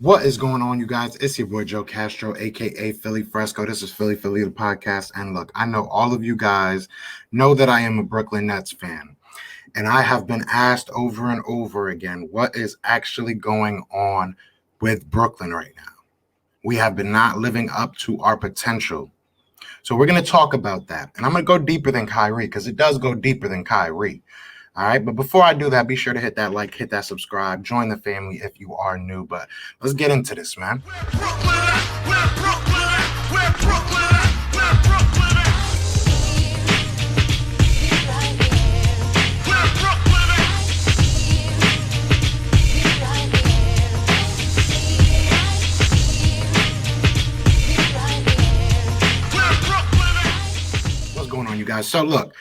What is going on, you guys? It's your boy Joe Castro, aka Philly Fresco. This is Philly the podcast. And look, I know all of you guys know that I am a Brooklyn Nets fan. And I have been asked over and over again what is actually going on with Brooklyn right now. We have been not living up to our potential. So we're going to talk about that. And I'm going to go deeper than Kyrie because it does go deeper than Kyrie. All right. But before I do that, be sure to hit that like, hit that subscribe, join the family if you are new. But let's get into this, man. What's going on, you guys? So look,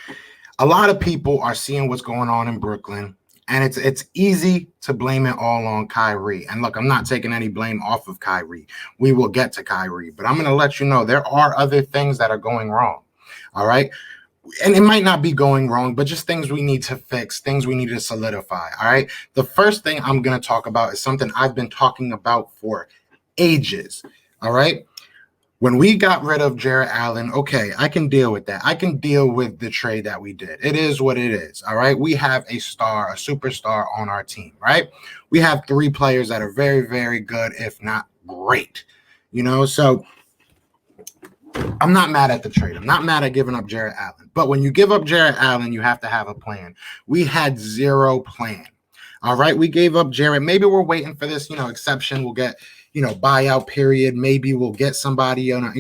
a lot of people are seeing what's going on in Brooklyn, and it's easy to blame it all on Kyrie. And look, I'm not taking any blame off of Kyrie. We will get to Kyrie, but I'm going to let you know there are other things that are going wrong. All right. And it might not be going wrong, but just things we need to fix, things we need to solidify. All right. The first thing I'm going to talk about is something I've been talking about for ages. All right. When we got rid of Jarrett Allen, okay, I can deal with that. I can deal with the trade that we did. It is what it is, all right? We have a star, a superstar on our team, right? We have three players that are very, very good, if not great, So I'm not mad at the trade. I'm not mad at giving up Jarrett Allen. But when you give up Jarrett Allen, you have to have a plan. We had zero plan, all right? We gave up Jarrett. Maybe we're waiting for this, exception. We'll get buyout period. Maybe we'll get somebody on,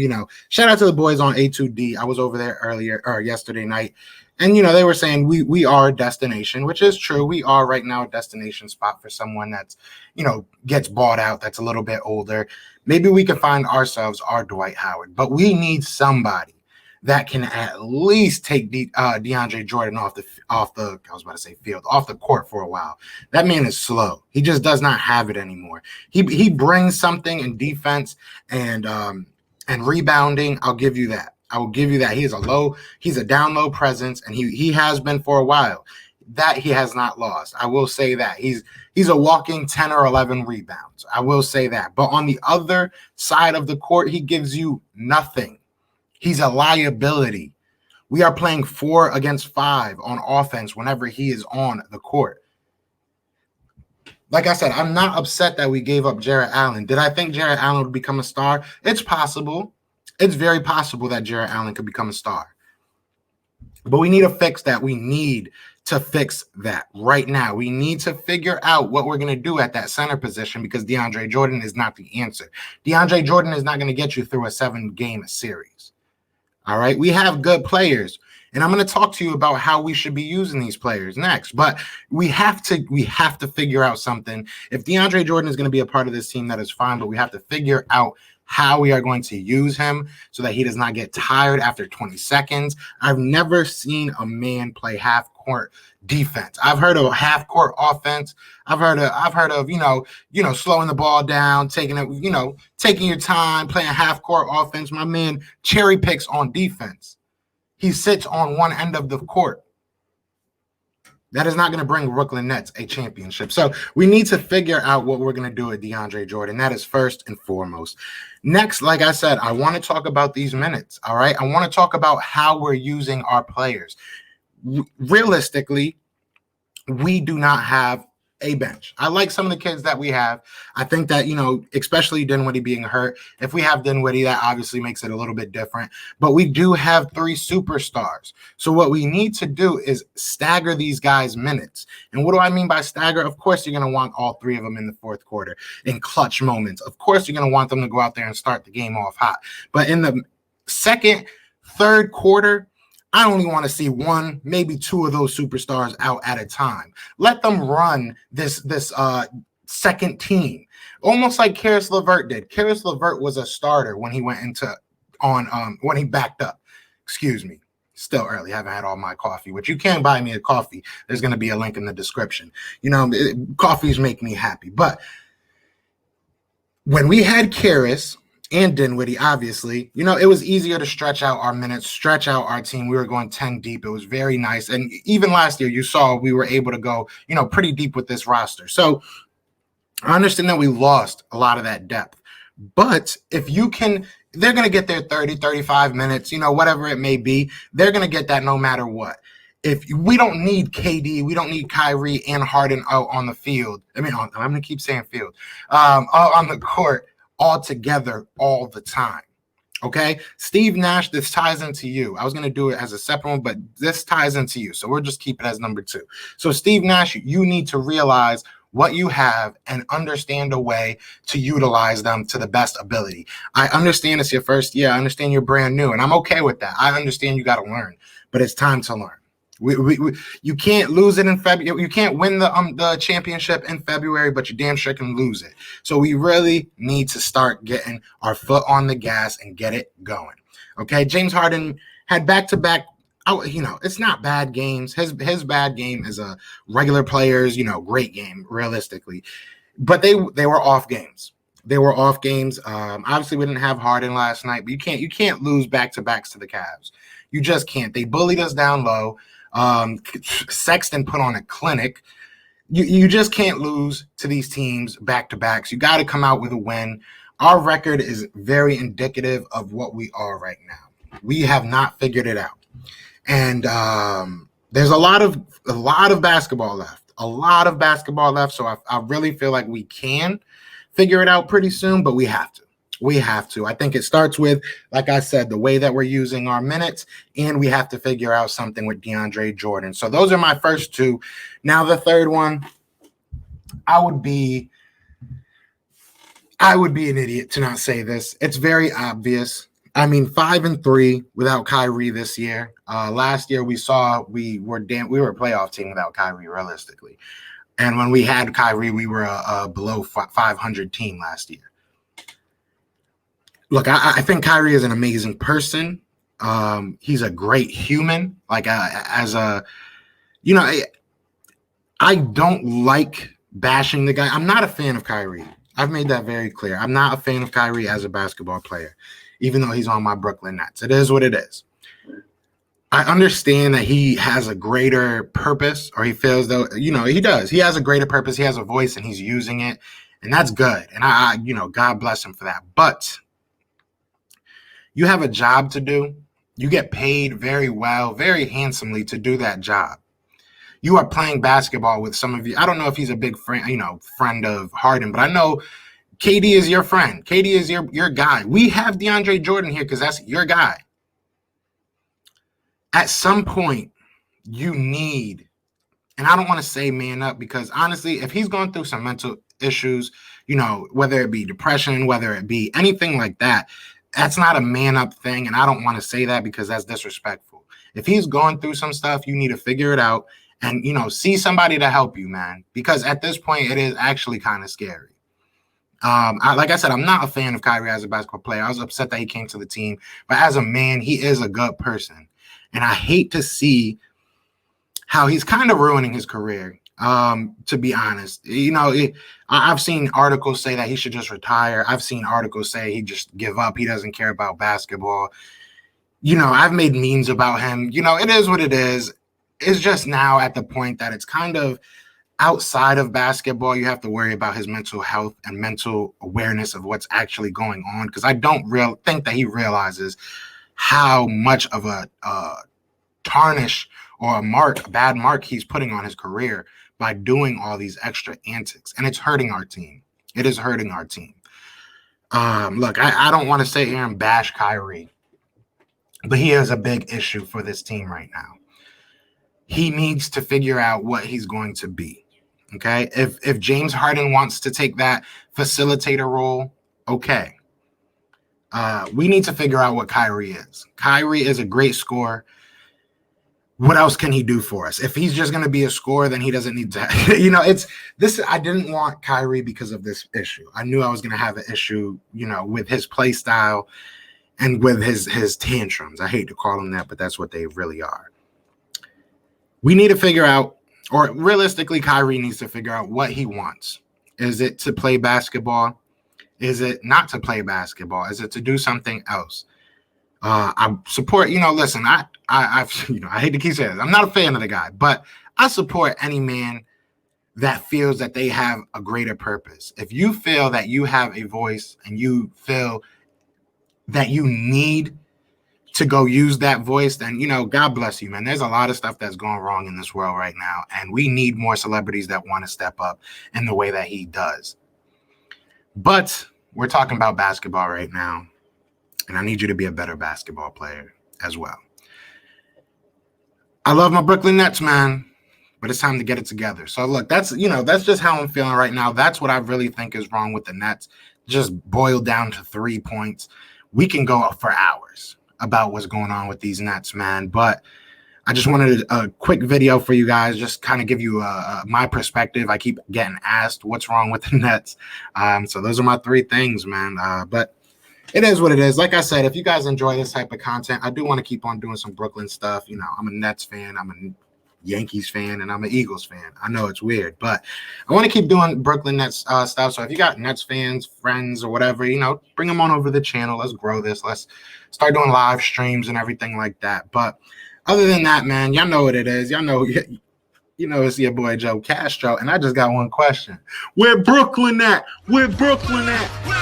shout out to the boys on A2D. I was over there yesterday night. And, they were saying we are a destination, which is true. We are right now a destination spot for someone that's, gets bought out, that's a little bit older. Maybe we can find ourselves our Dwight Howard, but we need somebody that can at least take DeAndre Jordan off the court for a while. That man is slow. He just does not have it anymore. He brings something in defense and rebounding. I'll give you that. I will give you that. He's a down low presence, and he has been for a while. That he has not lost. I will say that. He's a walking 10 or 11 rebounds. I will say that. But on the other side of the court, he gives you nothing. He's a liability. We are playing 4 against 5 on offense whenever he is on the court. Like I said, I'm not upset that we gave up Jarrett Allen. Did I think Jarrett Allen would become a star? It's possible. It's very possible that Jarrett Allen could become a star. But we need to fix that. We need to fix that right now. We need to figure out what we're going to do at that center position because DeAndre Jordan is not the answer. DeAndre Jordan is not going to get you through a 7-game series. All right. We have good players, and I'm going to talk to you about how we should be using these players next. But we have to figure out something. If DeAndre Jordan is going to be a part of this team, that is fine. But we have to figure out how we are going to use him so that he does not get tired after 20 seconds. I've never seen a man play half-court defense. I've heard of half-court offense. I've heard of slowing the ball down, taking your time, playing half-court offense. My man cherry picks on defense. He sits on one end of the court. That is not going to bring Brooklyn Nets a championship. So we need to figure out what we're going to do with DeAndre Jordan. That is first and foremost. Next, like I said, I want to talk about these minutes, all right? I want to talk about how we're using our players. Realistically, we do not have a bench. I like some of the kids that we have. I think that, especially Dinwiddie being hurt, if we have Dinwiddie, that obviously makes it a little bit different. But we do have 3 superstars. So what we need to do is stagger these guys' minutes. And what do I mean by stagger? Of course, you're going to want all 3 of them in the fourth quarter in clutch moments. Of course, you're going to want them to go out there and start the game off hot. But in the second, third quarter, I only want to see 1, maybe 2 of those superstars out at a time. Let them run this second team, almost like Karis LeVert did. Karis LeVert was a starter when he went when he backed up. Excuse me. Still early. Haven't had all my coffee, which you can buy me a coffee. There's going to be a link in the description. Coffees make me happy. But when we had Karis and Dinwiddie, obviously, it was easier to stretch out our minutes, stretch out our team. We were going 10 deep. It was very nice. And even last year, you saw we were able to go, pretty deep with this roster. So I understand that we lost a lot of that depth, but if you can, they're going to get their 30, 35 minutes, whatever it may be. They're going to get that no matter what. If we don't need KD, we don't need Kyrie and Harden out on the field. I'm going to keep saying field, on the court all together all the time. Okay, Steve Nash, this ties into you. I was going to do it as a separate one, but this ties into you. So we'll just keep it as number 2. So Steve Nash, you need to realize what you have and understand a way to utilize them to the best ability. I understand it's your first year. I understand you're brand new, and I'm okay with that. I understand you got to learn, but it's time to learn. You can't lose it in February. You can't win the championship in February, but you damn sure can lose it. So we really need to start getting our foot on the gas and get it going. Okay, James Harden had back-to-back. It's not bad games. His bad game is a regular player's, great game, realistically. But they were off games. They were off games. Obviously, we didn't have Harden last night, but you can't lose back-to-backs to the Cavs. You just can't. They bullied us down low. Sexton put on a clinic. You just can't lose to these teams back-to-backs. You got to come out with a win. Our record is very indicative of what we are right now. We have not figured it out. And there's a lot of basketball left. So I really feel like we can figure it out pretty soon, but we have to. I think it starts with, like I said, the way that we're using our minutes, and we have to figure out something with DeAndre Jordan. So those are my first 2. Now the third one, I would be an idiot to not say this. It's very obvious. 5-3 without Kyrie this year. Last year we were a playoff team without Kyrie, realistically. And when we had Kyrie, we were a below 500 team last year. Look, I think Kyrie is an amazing person. He's a great human. I don't like bashing the guy. I'm not a fan of Kyrie. I've made that very clear. I'm not a fan of Kyrie as a basketball player, even though he's on my Brooklyn Nets. It is what it is. I understand that he has a greater purpose, or he feels though, he does. He has a greater purpose. He has a voice, and he's using it, and that's good. And I God bless him for that. But you have a job to do. You get paid very well, very handsomely to do that job. You are playing basketball with some of you. I don't know if he's a big friend of Harden, but I know KD is your friend. KD is your guy. We have DeAndre Jordan here because that's your guy. At some point, you need, and I don't want to say man up, because honestly, if he's going through some mental issues, whether it be depression, whether it be anything like that, that's not a man up thing. And I don't want to say that because that's disrespectful. If he's going through some stuff, you need to figure it out and, see somebody to help you, man, because at this point, it is actually kind of scary. Like I said, I'm not a fan of Kyrie as a basketball player. I was upset that he came to the team, but as a man, he is a good person. And I hate to see how he's kind of ruining his career, to be honest. I've seen articles say that he should just retire. I've seen articles say he just give up. He doesn't care about basketball. I've made memes about him. It is what it is. It's just now at the point that it's kind of outside of basketball. You have to worry about his mental health and mental awareness of what's actually going on, because I don't think that he realizes how much of a tarnish or a bad mark he's putting on his career by doing all these extra antics. And it's hurting our team. It is hurting our team. Look, I don't want to sit here and bash Kyrie, but he is a big issue for this team right now. He needs to figure out what he's going to be. Okay? If James Harden wants to take that facilitator role, okay. We need to figure out what Kyrie is. Kyrie is a great scorer. What else can he do for us? If he's just going to be a scorer, then he doesn't need to. It's this. I didn't want Kyrie because of this issue. I knew I was going to have an issue, with his play style and with his tantrums. I hate to call them that, but that's what they really are. We need to figure out, or realistically, Kyrie needs to figure out what he wants. Is it to play basketball? Is it not to play basketball? Is it to do something else? I support, listen, I hate to keep saying this. I'm not a fan of the guy, but I support any man that feels that they have a greater purpose. If you feel that you have a voice and you feel that you need to go use that voice, then, you know, God bless you, man. There's a lot of stuff that's going wrong in this world right now, and we need more celebrities that want to step up in the way that he does. But we're talking about basketball right now, and I need you to be a better basketball player as well. I love my Brooklyn Nets, man, but it's time to get it together. So look, that's just how I'm feeling right now. That's what I really think is wrong with the Nets. Just boiled down to 3 points. We can go for hours about what's going on with these Nets, man. But I just wanted a quick video for you guys, just kind of give you my perspective. I keep getting asked what's wrong with the Nets. So those are my 3 things, man. But it is what it is. Like I said, if you guys enjoy this type of content, I do want to keep on doing some Brooklyn stuff. You know, I'm a Nets fan. I'm a Yankees fan, and I'm an Eagles fan. I know it's weird, but I want to keep doing Brooklyn Nets stuff. So if you got Nets fans, friends, or whatever, you know, bring them on over the channel. Let's grow this. Let's start doing live streams and everything like that. But other than that, man, y'all know what it is. Y'all know, you know, it's your boy Joe Castro, and I just got one question. Where Brooklyn at? Where Brooklyn at?